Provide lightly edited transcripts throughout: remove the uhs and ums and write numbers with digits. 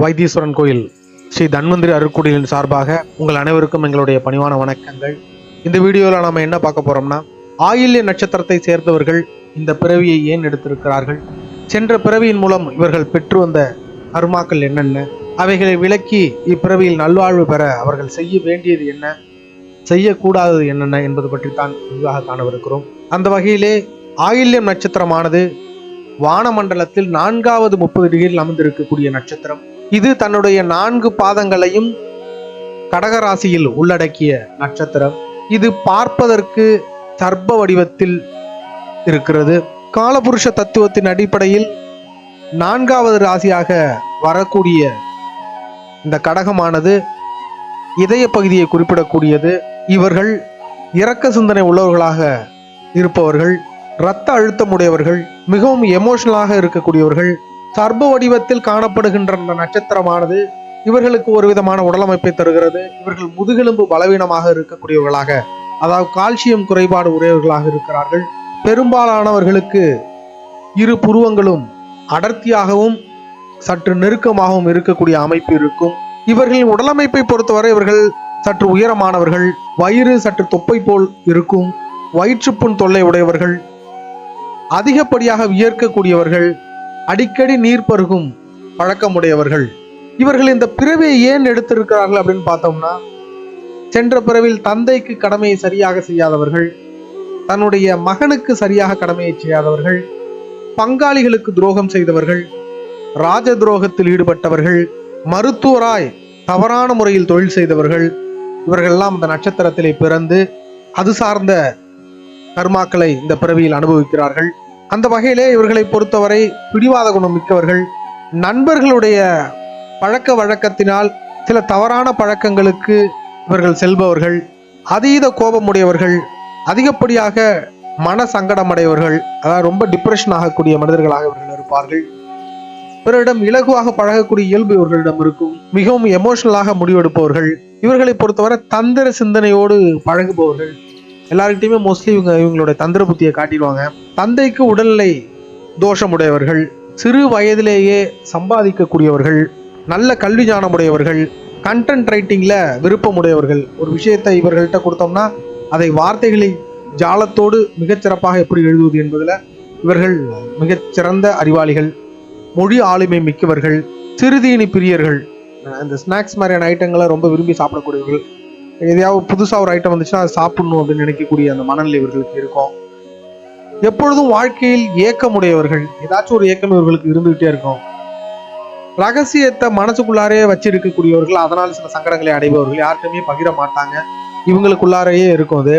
வைத்தீஸ்வரன் கோயில் ஸ்ரீ தன்வந்திரி அருட்குடியின் சார்பாக உங்கள் அனைவருக்கும் எங்களுடைய பணிவான வணக்கங்கள். இந்த வீடியோவில் நாம் என்ன பார்க்க போறோம்னா, ஆயில்ய நட்சத்திரத்தை சேர்ந்தவர்கள் இந்த பிறவியை ஏன் எடுத்திருக்கிறார்கள், சென்ற பிறவியின் மூலம் இவர்கள் பெற்று வந்த கர்மாக்கள் என்னென்ன, அவைகளை விளக்கி இப்பிறவியில் நல்வாழ்வு பெற அவர்கள் செய்ய வேண்டியது என்ன, செய்யக்கூடாதது என்னென்ன என்பது பற்றித்தான் விரிவாக காணவிருக்கிறோம். அந்த வகையிலே ஆயில்யம் நட்சத்திரமானது வானமண்டலத்தில் 4வது 30 டிகிரியில் அமர்ந்திருக்கக்கூடிய நட்சத்திரம். இது தன்னுடைய 4 பாதங்களையும் கடகராசியில் உள்ளடக்கிய நட்சத்திரம். இது பார்ப்பதற்கு சர்ப்ப வடிவத்தில் இருக்கிறது. காலபுருஷ தத்துவத்தின் அடிப்படையில் 4வது ராசியாக வரக்கூடிய இந்த கடகமானது இதய பகுதியை குறிப்பிடக்கூடியது. இவர்கள் இரக்க சிந்தனை உள்ளவர்களாக இருப்பவர்கள், இரத்த அழுத்தம் உடையவர்கள், மிகவும் எமோஷனலாக இருக்கக்கூடியவர்கள். சர்ப்ப வடிவத்தில் காணப்படுகின்ற இந்த நட்சத்திரமானது இவர்களுக்கு ஒரு விதமான உடலமைப்பை தருகிறது. இவர்கள் முதுகெலும்பு பலவீனமாக இருக்கக்கூடியவர்களாக, அதாவது கால்சியம் குறைபாடு உடையவர்களாக இருக்கிறார்கள். பெரும்பாலானவர்களுக்கு இரு புருவங்களும் அடர்த்தியாகவும் சற்று நெருக்கமாகவும் இருக்கக்கூடிய அமைப்பு இருக்கும். இவர்களின் உடலமைப்பை பொறுத்தவரை இவர்கள் சற்று உயரமானவர்கள், வயிறு சற்று தொப்பை போல் இருக்கும், வயிற்றுப்புண் தொல்லை உடையவர்கள், அதிகப்படியாக வியர்க்கக்கூடியவர்கள், அடிக்கடி நீர் பருகும் பழக்கமுடையவர்கள். இவர்கள் இந்த பிறவியை ஏன் எடுத்திருக்கிறார்கள் அப்படின்னு பார்த்தோம்னா, சென்ற பிறவில் தந்தைக்கு கடமையை சரியாக செய்யாதவர்கள், தன்னுடைய மகனுக்கு சரியாக கடமையை செய்யாதவர்கள், பங்காளிகளுக்கு துரோகம் செய்தவர்கள், ராஜ துரோகத்தில் ஈடுபட்டவர்கள், மருத்துவராய் தவறான முறையில் தொழில் செய்தவர்கள், இவர்களெல்லாம் இந்த நட்சத்திரத்திலே பிறந்து அது சார்ந்த கர்மாக்களை இந்த பிறவியில் அனுபவிக்கிறார்கள். அந்த வகையிலே இவர்களை பொறுத்தவரை பிடிவாத குணம் மிக்கவர்கள், நண்பர்களுடைய பழக்க வழக்கத்தினால் சில தவறான பழக்கங்களுக்கு இவர்கள் செல்பவர்கள், அதீத கோபமுடையவர்கள், அதிகப்படியாக மன சங்கடமடையவர்கள், அதாவது ரொம்ப டிப்ரெஷன் ஆகக்கூடிய மனிதர்களாக இவர்கள் இருப்பார்கள். பிறரிடம் இலகுவாக பழகக்கூடிய இயல்பு இவர்களிடம் இருக்கும். மிகவும் எமோஷனலாக முடிவெடுப்பவர்கள். இவர்களை பொறுத்தவரை தந்திர சிந்தனையோடு பழகுபவர்கள். எல்லார்கிட்டையுமே மோஸ்ட்லி இவங்களுடைய தந்திர புத்தியை காட்டிடுவாங்க. தந்தைக்கு உடல்நிலை தோஷமுடையவர்கள், சிறு வயதிலேயே சம்பாதிக்கக்கூடியவர்கள், நல்ல கல்வி ஞானமுடையவர்கள், கண்டென்ட் ரைட்டிங்ல விருப்பமுடையவர்கள். ஒரு விஷயத்தை இவர்கள்ட்ட கொடுத்தோம்னா அதை வார்த்தைகளை ஜாலத்தோடு மிகச்சிறப்பாக எப்படி எழுதுவது என்பதில் இவர்கள் மிகச்சிறந்த அறிவாளிகள், மொழி ஆளுமை மிக்கவர்கள், சிறுதீனி பிரியர்கள். இந்த ஸ்நாக்ஸ் மாதிரியான ஐட்டங்களை ரொம்ப விரும்பி சாப்பிடக்கூடியவர்கள். எதையாவது புதுசாக ஒரு ஐட்டம் வந்துச்சுன்னா அதை சாப்பிடணும் அப்படின்னு நினைக்கக்கூடிய அந்த மனநிலை இவர்களுக்கு இருக்கும். எப்பொழுதும் வாழ்க்கையில் ஏக்கமுடையவர்கள், ஏதாச்சும் ஒரு ஏக்கம் இவர்களுக்கு இருந்துகிட்டே இருக்கும். ரகசியத்தை மனசுக்குள்ளாரே வச்சிருக்கக்கூடியவர்கள், அதனால் சில சங்கடங்களை அடைபவர்கள், யார்கிட்டயுமே பகிர மாட்டாங்க, இவங்களுக்குள்ளாரையே இருக்கும். அது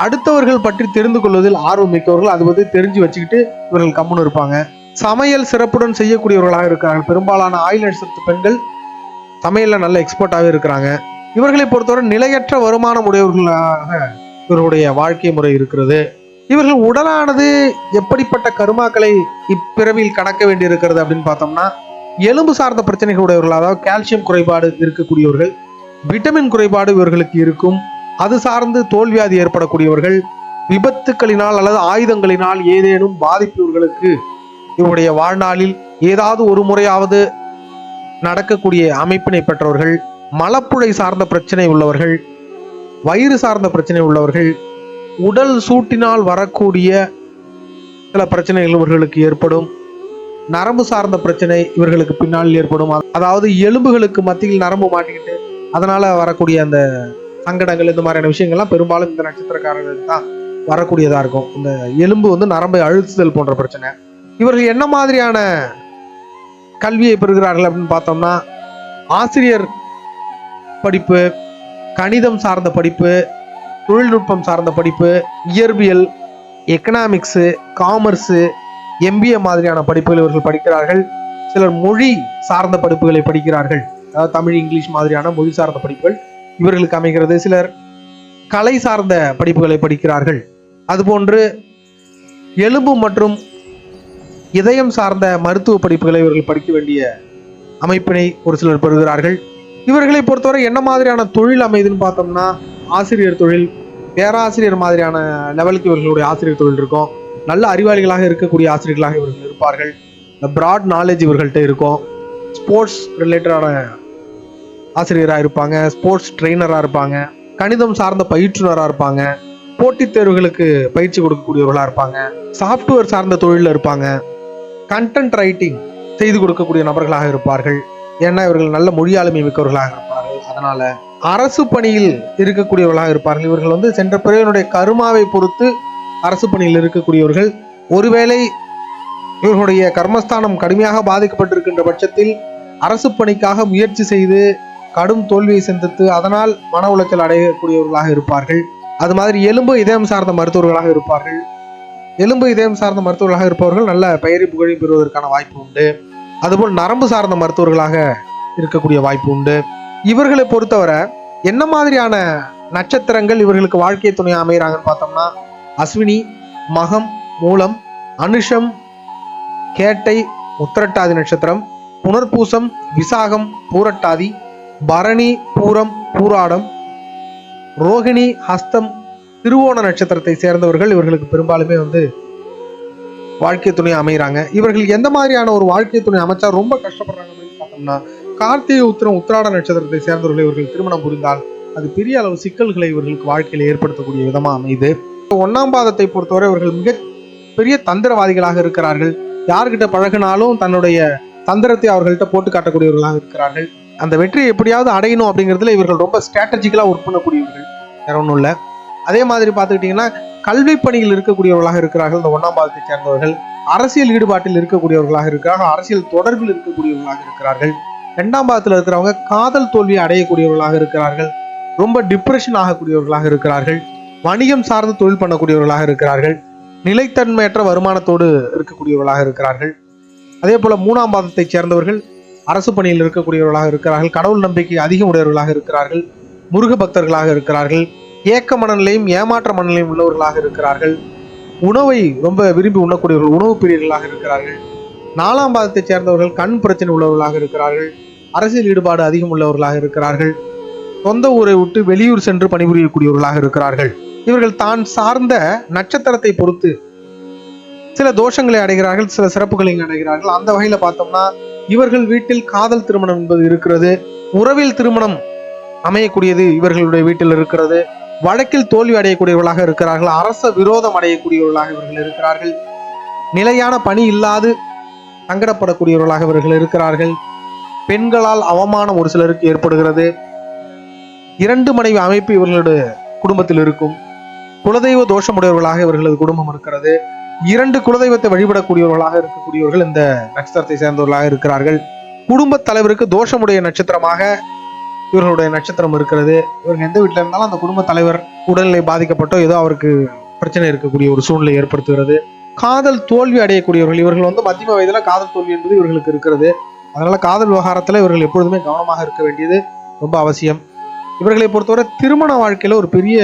அடுத்தவர்கள் பற்றி தெரிந்து கொள்வதில் ஆர்வம் மிக்கவர்கள், அது வந்து தெரிஞ்சு வச்சுக்கிட்டு இவர்கள் கம்முன்னு இருப்பாங்க. சமையல் சிறப்புடன் செய்யக்கூடியவர்களாக இருக்கிறார்கள். பெரும்பாலான ஆயில் நட்சத்திர பெண்கள் சமையல்ல நல்ல எக்ஸ்பர்ட்டாகவே இருக்கிறாங்க. இவர்களை பொறுத்தவரை நிலையற்ற வருமானம் உடையவர்களாக இவர்களுடைய வாழ்க்கை முறை இருக்கிறது. இவர்கள் உடலானது எப்படிப்பட்ட கருமாக்களை இப்பிறவியில் கடக்க வேண்டி இருக்கிறது அப்படின்னு பார்த்தோம்னா, எலும்பு சார்ந்த பிரச்சனைகள் உடையவர்கள், அதாவது கால்சியம் குறைபாடு இருக்கக்கூடியவர்கள், விட்டமின் குறைபாடு இவர்களுக்கு இருக்கும். அது சார்ந்து தோல்வியாதி ஏற்படக்கூடியவர்கள், விபத்துக்களினால் அல்லது ஆயுதங்களினால் ஏதேனும் பாதிப்பு இவர்களுக்கு இவருடைய வாழ்நாளில் ஏதாவது ஒரு முறையாவது நடக்கக்கூடிய அமைப்பினை பெற்றவர்கள், மலப்புழை சார்ந்த பிரச்சனை உள்ளவர்கள், வயிறு சார்ந்த பிரச்சனை உள்ளவர்கள், உடல் சூட்டினால் வரக்கூடிய சில பிரச்சனைகள் இவர்களுக்கு ஏற்படும், நரம்பு சார்ந்த பிரச்சனை இவர்களுக்கு பின்னால் ஏற்படும். அதாவது எலும்புகளுக்கு மத்தியில் நரம்பு மாட்டிக்கிட்டு அதனால வரக்கூடிய அந்த சங்கடங்கள், இந்த மாதிரியான விஷயங்கள்லாம் பெரும்பாலும் இந்த நட்சத்திரக்காரர்களுக்கு தான் வரக்கூடியதா இருக்கும். இந்த எலும்பு வந்து நரம்பை அழுத்துதல் போன்ற பிரச்சனை. இவர்கள் என்ன மாதிரியான கல்வியை பெறுகிறார்கள் அப்படின்னு பார்த்தோம்னா, ஆசிரியர் படிப்பு, கணிதம் சார்ந்த படிப்பு, தொழில்நுட்பம் சார்ந்த படிப்பு, இயற்பியல், எக்கனாமிக்ஸு, காமர்ஸு, MBA மாதிரியான படிப்புகள் இவர்கள் படிக்கிறார்கள். சிலர் மொழி சார்ந்த படிப்புகளை படிக்கிறார்கள், அதாவது தமிழ், இங்கிலீஷ் மாதிரியான மொழி சார்ந்த படிப்புகள் இவர்களுக்கு அமைகிறது. சிலர் கலை சார்ந்த படிப்புகளை படிக்கிறார்கள். அதுபோன்று எலும்பு மற்றும் இதயம் சார்ந்த மருத்துவ படிப்புகளை இவர்கள் படிக்க வேண்டிய அமைப்பினை ஒரு சிலர் பெறுகிறார்கள். இவர்களை பொறுத்தவரை என்ன மாதிரியான தொழில் அமைதுன்னு பார்த்தோம்னா, ஆசிரியர் தொழில், பேராசிரியர் மாதிரியான லெவலுக்கு இவர்களுடைய ஆசிரியர் தொழில் இருக்கும். நல்ல அறிவாளிகளாக இருக்கக்கூடிய ஆசிரியர்களாக இவர்கள் இருப்பார்கள். பிராட் நாலேஜ் இவர்கள்ட்ட இருக்கும். ஸ்போர்ட்ஸ் ரிலேட்டடான ஆசிரியராக இருப்பாங்க, ஸ்போர்ட்ஸ் ட்ரெயினராக இருப்பாங்க, கணிதம் சார்ந்த பயிற்றுனராக இருப்பாங்க, போட்டித் தேர்வுகளுக்கு பயிற்சி கொடுக்கக்கூடியவர்களாக இருப்பாங்க, சாஃப்ட்வேர் சார்ந்த தொழிலில் இருப்பாங்க, கண்டென்ட் ரைட்டிங் செய்து கொடுக்கக்கூடிய நபர்களாக இருப்பார்கள். ஏன்னா இவர்கள் நல்ல மொழியாளுமை மிக்கவர்களாக இருப்பார்கள். அதனால அரசு பணியில் இருக்கக்கூடியவர்களாக இருப்பார்கள். இவர்கள் சென்ற பிறவியினுடைய கருமாவை பொறுத்து அரசு பணியில் இருக்கக்கூடியவர்கள். ஒருவேளை இவர்களுடைய கர்மஸ்தானம் கடுமையாக பாதிக்கப்பட்டிருக்கின்ற பட்சத்தில் அரசு பணிக்காக முயற்சி செய்து கடும் தோல்வியை சந்தித்து அதனால் மன உளைச்சல் அடையக்கூடியவர்களாக இருப்பார்கள். அது மாதிரி எலும்பு இதயம் சார்ந்த மருத்துவர்களாக இருப்பார்கள். எலும்பு இதயம் சார்ந்த மருத்துவர்களாக இருப்பவர்கள் நல்ல பெயரை புகழை பெறுவதற்கான வாய்ப்பு உண்டு. அதுபோல் நரம்பு சார்ந்த மருத்துவர்களாக இருக்கக்கூடிய வாய்ப்பு உண்டு. இவர்களை பொறுத்தவரை என்ன மாதிரியான நட்சத்திரங்கள் இவர்களுக்கு வாழ்க்கை துணை அமைகிறாங்கன்னு பார்த்தோம்னா, அஸ்வினி, மகம், மூலம், அனுஷம், கேட்டை, உத்திரட்டாதி நட்சத்திரம், புனர்பூசம், விசாகம், பூரட்டாதி, பரணி, பூரம், பூராடம், ரோகிணி, ஹஸ்தம், திருவோண நட்சத்திரத்தை சேர்ந்தவர்கள் இவர்களுக்கு பெரும்பாலுமே வாழ்க்கை துணை அமைகிறாங்க. இவர்கள் எந்த மாதிரியான ஒரு வாழ்க்கை துணை அமைச்சா ரொம்ப கஷ்டப்படுறாங்க அப்படின்னு பார்த்தோம்னா, கார்த்திகை, உத்திரம், உத்திராட நட்சத்திரத்தை சேர்ந்தவர்கள் இவர்கள் திருமணம் புரிந்தால் அது பெரிய அளவு சிக்கல்களை இவர்களுக்கு வாழ்க்கையில் ஏற்படுத்தக்கூடிய விதமா அமைது. 1ஆம் பாதத்தை பொறுத்தவரை இவர்கள் மிக பெரிய தந்திரவாதிகளாக இருக்கிறார்கள். யார்கிட்ட பழகினாலும் தன்னுடைய தந்திரத்தை அவர்கள்ட்ட போட்டு காட்டக்கூடியவர்களாக இருக்கிறார்கள். அந்த வெற்றியை எப்படியாவது அடையணும் அப்படிங்கிறதுல இவர்கள் ரொம்ப ஸ்ட்ராட்டஜிக்கலா ஒர்க் பண்ணக்கூடியவர்கள், வேற ஒன்றும் இல்லை. அதே மாதிரி பார்த்துக்கிட்டீங்கன்னா கல்வி பணியில் இருக்கக்கூடியவர்களாக இருக்கிறார்கள். இந்த 1ஆம் பாதத்தை சேர்ந்தவர்கள் அரசியல் ஈடுபாட்டில் இருக்கக்கூடியவர்களாக இருக்கிறார்கள். அரசியல் தொடர்பில் இருக்கக்கூடியவர்களாக இருக்கிறார்கள். 2ஆம் பாதத்தில் இருக்கிறவங்க காதல் தோல்வியை அடையக்கூடியவர்களாக இருக்கிறார்கள். ரொம்ப டிப்ரெஷன் ஆகக்கூடியவர்களாக இருக்கிறார்கள். வணிகம் சார்ந்து தொழில் பண்ணக்கூடியவர்களாக இருக்கிறார்கள். நிலைத்தன்மையற்ற வருமானத்தோடு இருக்கக்கூடியவர்களாக இருக்கிறார்கள். அதே போல 3ஆம் பாதத்தை சேர்ந்தவர்கள் அரசு பணியில் இருக்கக்கூடியவர்களாக இருக்கிறார்கள். கடவுள் நம்பிக்கை அதிகம் உடையவர்களாக இருக்கிறார்கள். முருக பக்தர்களாக இருக்கிறார்கள். ஏக்க மனநிலையும் ஏமாற்ற மனநிலையும் உள்ளவர்களாக இருக்கிறார்கள். உணவை ரொம்ப விரும்பி உண்ணக்கூடியவர்கள், உணவு பிரியர்களாக இருக்கிறார்கள். 4ஆம் பாதத்தை சேர்ந்தவர்கள் கண் பிரச்சனை உள்ளவர்களாக இருக்கிறார்கள். அரசியல் ஈடுபாடு அதிகம் உள்ளவர்களாக இருக்கிறார்கள். சொந்த ஊரை விட்டு வெளியூர் சென்று பணிபுரியக்கூடியவர்களாக இருக்கிறார்கள். இவர்கள் தான் சார்ந்த நட்சத்திரத்தை பொறுத்து சில தோஷங்களை அடைகிறார்கள், சில சிறப்புகளை அடைகிறார்கள். அந்த வகையில பார்த்தோம்னா இவர்கள் வீட்டில் காதல் திருமணம் என்பது இருக்கிறது. உறவில் திருமணம் அமையக்கூடியது இவர்களுடைய வீட்டில் இருக்கிறது. வழக்கில் தோல்வி அடையக்கூடியவர்களாக இருக்கிறார்கள். அரச விரோதம் அடையக்கூடியவர்களாக இவர்கள் இருக்கிறார்கள். நிலையான பணி இல்லாது சங்கடப்படக்கூடியவர்களாக இவர்கள் இருக்கிறார்கள். பெண்களால் அவமானம் ஒரு சிலருக்கு ஏற்படுகிறது. 2 மனைவி அமைப்பு இவர்களுடைய குடும்பத்தில் இருக்கும். குலதெய்வ தோஷமுடையவர்களாக இவர்களது குடும்பம் இருக்கிறது. 2 குலதெய்வத்தை வழிபடக்கூடியவர்களாக இருக்கக்கூடியவர்கள் இந்த நட்சத்திரத்தை சேர்ந்தவர்களாக இருக்கிறார்கள். குடும்ப தலைவருக்கு தோஷமுடைய நட்சத்திரமாக இவர்களுடைய நட்சத்திரம் இருக்கிறது. இவங்க எந்த வீட்டில் இருந்தாலும் அந்த குடும்ப தலைவர் உடல்நிலை பாதிக்கப்பட்டோ ஏதோ அவருக்கு பிரச்சனை இருக்கக்கூடிய ஒரு சூழ்நிலை ஏற்படுத்துகிறது. காதல் தோல்வி அடையக்கூடியவர்கள் இவர்கள் மத்தியம வயதுல காதல் தோல்வி என்பது இவர்களுக்கு இருக்கிறது. அதனால காதல் விவகாரத்துல இவர்கள் எப்பொழுதுமே கவனமாக இருக்க வேண்டியது ரொம்ப அவசியம். இவர்களை பொறுத்தவரை திருமண வாழ்க்கையில ஒரு பெரிய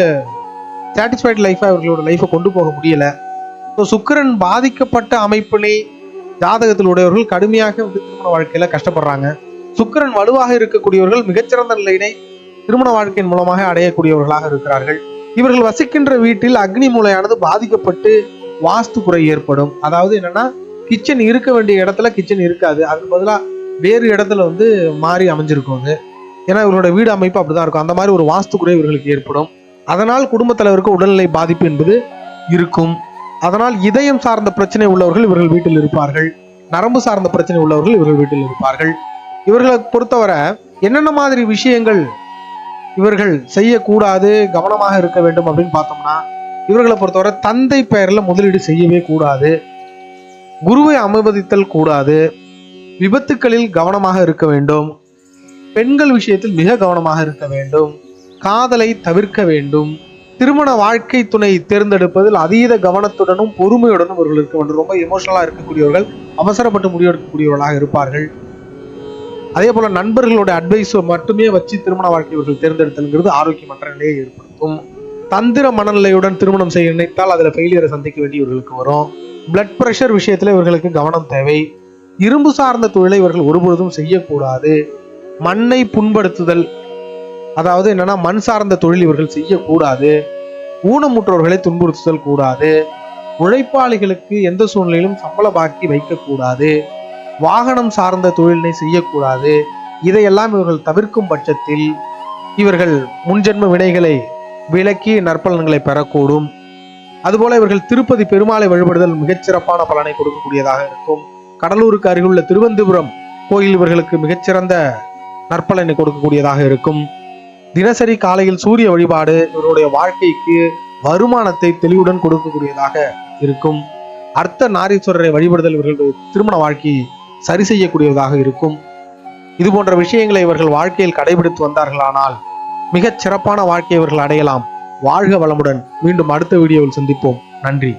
சாட்டிஸ்ஃபைட் லைஃபா இவர்களோட லைஃபை கொண்டு போக முடியல. சுக்கிரன் பாதிக்கப்பட்ட அமைப்பினை ஜாதகத்தில் உடையவர்கள் கடுமையாக திருமண வாழ்க்கையில கஷ்டப்படுறாங்க. சுக்கிரன் வலுவாக இருக்கக்கூடியவர்கள் மிகச்சிறந்த நிலையினை திருமண வாழ்க்கையின் மூலமாக அடையக்கூடியவர்களாக இருக்கிறார்கள். இவர்கள் வசிக்கின்ற வீட்டில் அக்னி மூலையானது பாதிக்கப்பட்டு வாஸ்து குறை ஏற்படும். அதாவது என்னன்னா, கிச்சன் இருக்க வேண்டிய இடத்துல கிச்சன் இருக்காது, அதுக்கு பதிலாக வேறு இடத்துல மாறி அமைஞ்சிருக்கும். ஏன்னா இவர்களோட வீடு அமைப்பு அப்படிதான் இருக்கும். அந்த மாதிரி ஒரு வாஸ்து குறை இவர்களுக்கு ஏற்படும். அதனால் குடும்ப தலைவருக்கு உடல்நிலை பாதிப்பு என்பது இருக்கும். அதனால் இதயம் சார்ந்த பிரச்சனை உள்ளவர்கள் இவர்கள் வீட்டில் இருப்பார்கள். நரம்பு சார்ந்த பிரச்சனை உள்ளவர்கள் இவர்கள் வீட்டில் இருப்பார்கள். இவர்களை பொறுத்தவரை என்னென்ன மாதிரி விஷயங்கள் இவர்கள் செய்யக்கூடாது, கவனமாக இருக்க வேண்டும் அப்படின்னு பார்த்தோம்னா, இவர்களை பொறுத்தவரை தந்தை பெயர்ல முதலீடு செய்யவே கூடாது. குருவை அவமதித்தல் கூடாது. விபத்துக்களில் கவனமாக இருக்க வேண்டும். பெண்கள் விஷயத்தில் மிக கவனமாக இருக்க வேண்டும். காதலை தவிர்க்க வேண்டும். திருமண வாழ்க்கை துணை தேர்ந்தெடுப்பதில் அதீத கவனத்துடனும் பொறுமையுடனும் இவர்கள் இருக்க வேண்டும். ரொம்ப எமோஷனலா இருக்கக்கூடியவர்கள், அவசரப்பட்டு முடிவெடுக்கக்கூடியவர்களாக இருப்பார்கள். அதே போல நண்பர்களோட அட்வைஸ் மட்டுமே வச்சு திருமண வாழ்க்கை இவர்கள் தேர்ந்தெடுத்தல்ங்கிறது ஆரோக்கியமற்ற நிலையை ஏற்படுத்தும். தந்திர மனநிலையுடன் திருமணம் செய்ய நினைத்தால் அதுல ஃபெயிலியரை சந்திக்க வேண்டி இவர்களுக்கு வரும். பிளட் பிரஷர் விஷயத்துல இவர்களுக்கு கவனம் தேவை. இரும்பு சார்ந்த தொழிலை இவர்கள் ஒருபொழுதும் செய்யக்கூடாது. மண்ணை புண்படுத்துதல், அதாவது என்னன்னா மண் சார்ந்த தொழில் இவர்கள் செய்யக்கூடாது. ஊனமுற்றோர்களை துன்புறுத்துதல் கூடாது. உழைப்பாளிகளுக்கு எந்த சூழ்நிலையிலும் சம்பள பாக்கி வைக்கக்கூடாது. வாகனம் சார்ந்த தொழிலினை செய்யக்கூடாது. இதையெல்லாம் இவர்கள் தவிர்க்கும் பட்சத்தில் இவர்கள் முன்ஜென்ம வினைகளை விலக்கி நற்பலன்களை பெறக்கூடும். அதுபோல இவர்கள் திருப்பதி பெருமாளை வழிபடுதல் மிகச்சிறப்பான பலனை கொடுக்கக்கூடியதாக இருக்கும். கடலூருக்கு அருகிலுள்ள திருவனந்தபுரம் கோயில் இவர்களுக்கு மிகச்சிறந்த நற்பலனை கொடுக்கக்கூடியதாக இருக்கும். தினசரி காலையில் சூரிய வழிபாடு இவருடைய வாழ்க்கைக்கு வருமானத்தை தெளிவுடன் கொடுக்கக்கூடியதாக இருக்கும். அர்த்த நாரீஸ்வரரை வழிபடுதல் இவர்களுடைய திருமண வாழ்க்கையை சரி செய்யக்கூடியதாக இருக்கும். இது போன்ற விஷயங்களை இவர்கள் வாழ்க்கையில் கடைபிடித்து வந்தார்களானால் மிகச் சிறப்பான வாழ்க்கையை இவர்கள் அடையலாம். வாழ்க வளமுடன். மீண்டும் அடுத்த வீடியோவில் சந்திப்போம். நன்றி.